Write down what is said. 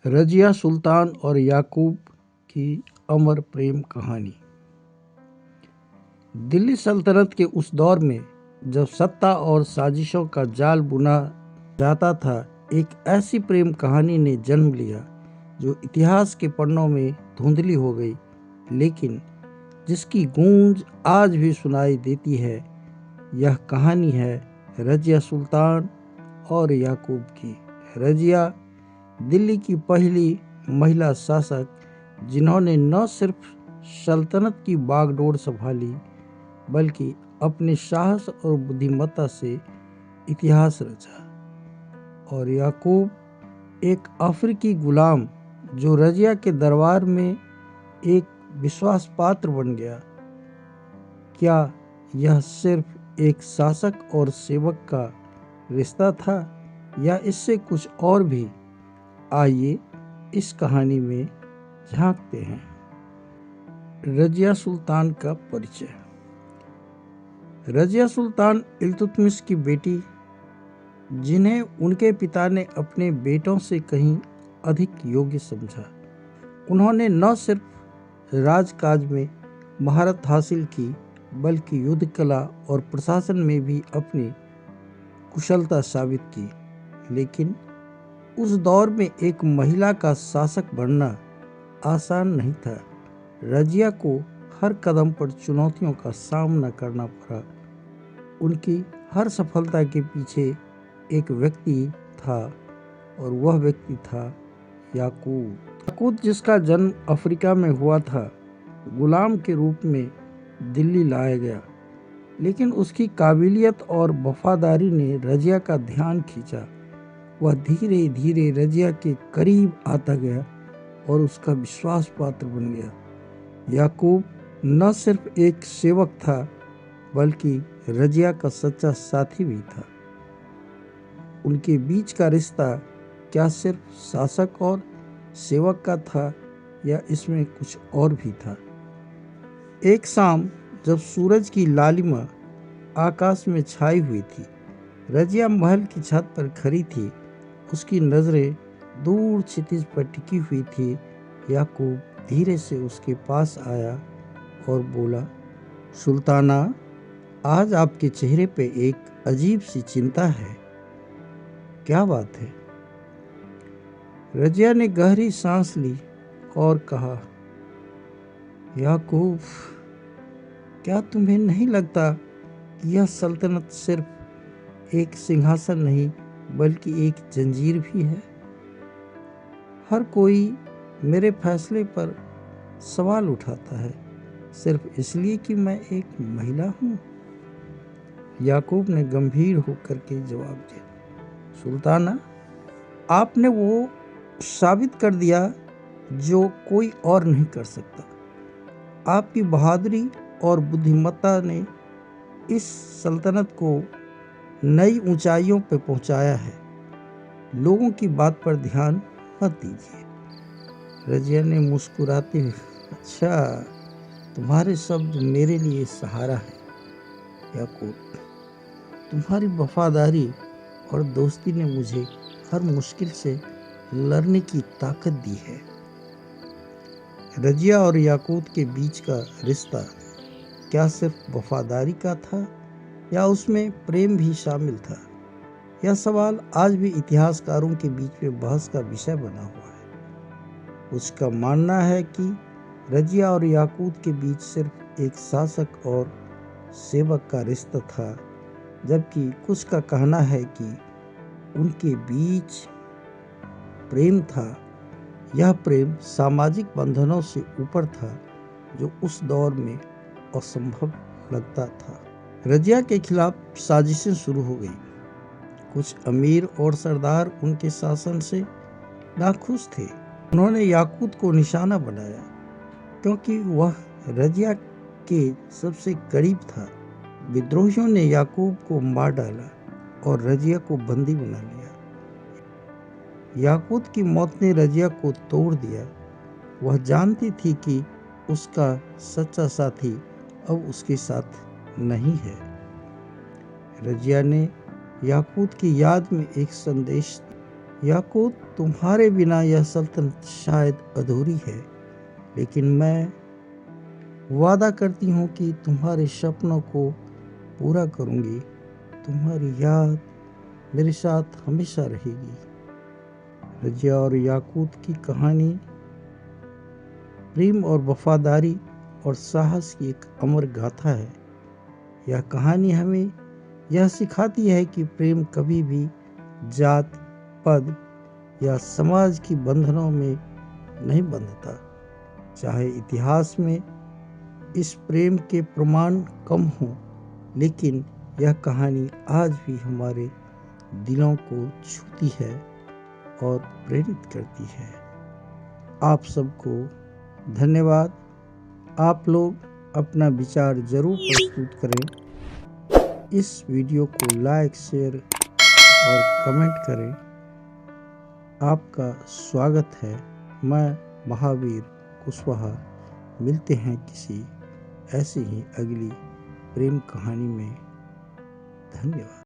रजिया सुल्तान और याकूब की अमर प्रेम कहानी। दिल्ली सल्तनत के उस दौर में जब सत्ता और साजिशों का जाल बुना जाता था, एक ऐसी प्रेम कहानी ने जन्म लिया जो इतिहास के पन्नों में धुंधली हो गई, लेकिन जिसकी गूंज आज भी सुनाई देती है। यह कहानी है रजिया सुल्तान और याकूब की। रजिया दिल्ली की पहली महिला शासक, जिन्होंने न सिर्फ सल्तनत की बागडोर संभाली बल्कि अपने साहस और बुद्धिमत्ता से इतिहास रचा। और याकूब एक अफ्रीकी गुलाम जो रजिया के दरबार में एक विश्वास पात्र बन गया। क्या यह सिर्फ एक शासक और सेवक का रिश्ता था या इससे कुछ और भी? आइए इस कहानी में झांकते हैं। रजिया सुल्तान का परिचय। रजिया सुल्तान इल्तुतमिश की बेटी, जिन्हें उनके पिता ने अपने बेटों से कहीं अधिक योग्य समझा। उन्होंने न सिर्फ राजकाज में महारत हासिल की बल्कि युद्ध कला और प्रशासन में भी अपनी कुशलता साबित की। लेकिन उस दौर में एक महिला का शासक बनना आसान नहीं था। रजिया को हर कदम पर चुनौतियों का सामना करना पड़ा। उनकी हर सफलता के पीछे एक व्यक्ति था और वह व्यक्ति था याकूब, जिसका जन्म अफ्रीका में हुआ था। गुलाम के रूप में दिल्ली लाया गया, लेकिन उसकी काबिलियत और वफादारी ने रजिया का ध्यान खींचा। वह धीरे धीरे रजिया के करीब आता गया और उसका विश्वास पात्र बन गया। याकूब न सिर्फ एक सेवक था बल्कि रजिया का सच्चा साथी भी था। उनके बीच का रिश्ता क्या सिर्फ शासक और सेवक का था या इसमें कुछ और भी था? एक शाम जब सूरज की लालिमा आकाश में छाई हुई थी, रजिया महल की छत पर खड़ी थी। उसकी नजरें दूर क्षितिज पर टिकी हुई थी। याकूब धीरे से उसके पास आया और बोला, सुल्ताना, आज आपके चेहरे पे एक अजीब सी चिंता है। क्या बात है? रजिया ने गहरी सांस ली और कहा, याकूब, क्या तुम्हें नहीं लगता कि यह सल्तनत सिर्फ एक सिंहासन नहीं बल्कि एक जंजीर भी है? हर कोई मेरे फैसले पर सवाल उठाता है सिर्फ इसलिए कि मैं एक महिला हूँ। याकूब ने गंभीर होकर के जवाब दिया, सुल्ताना, आपने वो साबित कर दिया जो कोई और नहीं कर सकता। आपकी बहादुरी और बुद्धिमत्ता ने इस सल्तनत को नई ऊंचाइयों पर पहुंचाया है। लोगों की बात पर ध्यान मत दीजिए। रजिया ने मुस्कुराते हुए, अच्छा, तुम्हारे शब्द मेरे लिए सहारा है। याकूब, तुम्हारी वफादारी और दोस्ती ने मुझे हर मुश्किल से लड़ने की ताकत दी है। रजिया और याकूब के बीच का रिश्ता क्या सिर्फ वफादारी का था या उसमें प्रेम भी शामिल था? यह सवाल आज भी इतिहासकारों के बीच में बहस का विषय बना हुआ है। उसका मानना है कि रजिया और याकूब के बीच सिर्फ एक शासक और सेवक का रिश्ता था, जबकि कुछ का कहना है कि उनके बीच प्रेम था। यह प्रेम सामाजिक बंधनों से ऊपर था, जो उस दौर में असंभव लगता था। रजिया के खिलाफ साजिशें शुरू हो गई। कुछ अमीर और सरदार उनके शासन से नाखुश थे। उन्होंने याकूब को निशाना बनाया क्योंकि वह रजिया के सबसे करीब था। विद्रोहियों ने याकूब को मार डाला और रजिया को बंदी बना लिया। याकूब की मौत ने रजिया को तोड़ दिया। वह जानती थी कि उसका सच्चा साथी अब उसके साथ नहीं है। रजिया ने याकूब की याद में एक संदेश याकूत, तुम्हारे बिना यह सल्तनत शायद अधूरी है, लेकिन मैं वादा करती हूँ कि तुम्हारे सपनों को पूरा करूँगी। तुम्हारी याद मेरे साथ हमेशा रहेगी। रजिया और याकूत की कहानी प्रेम और वफादारी और साहस की एक अमर गाथा है। यह कहानी हमें यह सिखाती है कि प्रेम कभी भी जात, पद या समाज की बंधनों में नहीं बंधता। चाहे इतिहास में इस प्रेम के प्रमाण कम हों, लेकिन यह कहानी आज भी हमारे दिलों को छूती है और प्रेरित करती है। आप सबको धन्यवाद। आप लोग अपना विचार जरूर प्रस्तुत करें। इस वीडियो को लाइक, शेयर और कमेंट करें। आपका स्वागत है। मैं महावीर कुशवाहा। मिलते हैं किसी ऐसी ही अगली प्रेम कहानी में। धन्यवाद।